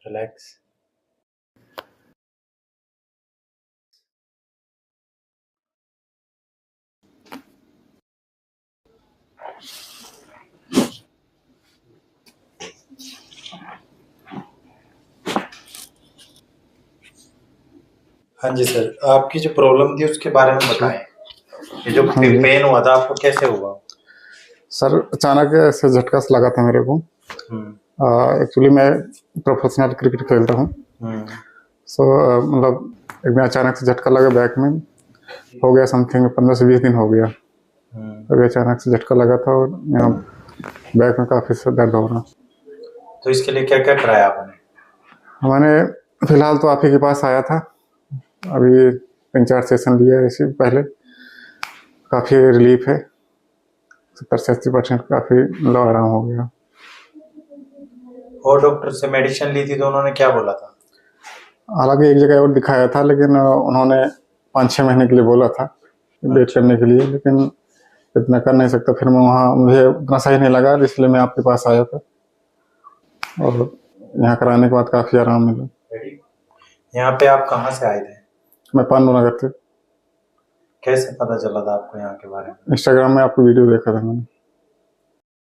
Relax. हाँ जी sir, आपकी जो प्रॉब्लम थी उसके बारे में बताएं। ये जो हाँ जी पेन हुआ था आपको कैसे हुआ? सर, अचानक ऐसे झटका सा लगा था मेरे को। एक्चुअली मैं प्रोफेशनल क्रिकेट खेलता हूँ। सो मतलब एक में अचानक से झटका लगा बैक में। हो गया समथिंग 15 से 20 दिन हो गया। अभी अचानक से झटका लगा था और यहाँ बैक में काफ़ी दर्द हो रहा। तो इसके लिए क्या क्या कराया आपने? मैंने फिलहाल तो आप ही के पास आया था। अभी 3-4 सेशन लिया है। इससे पहले काफ़ी रिलीफ है। 70 से 80% काफ़ी मतलब आराम हो गया। और डॉक्टर से मेडिसिन ली थी तो उन्होंने क्या बोला था? हालांकि एक जगह और दिखाया था, लेकिन उन्होंने 5-6 महीने के लिए बोला था वेट करने के लिए, लेकिन इतना कर नहीं सकता। फिर मैं वहाँ, मुझे उतना सही नहीं लगा, इसलिए मैं आपके पास आया था और यहाँ कराने के बाद काफ़ी आराम मिला। यहाँ पे आप कहाँ से आए थे? मैं पांडु नगर से। कैसे पता चला था आपको यहाँ के बारे में? इंस्टाग्राम में आपकी वीडियो देखा था मैंने।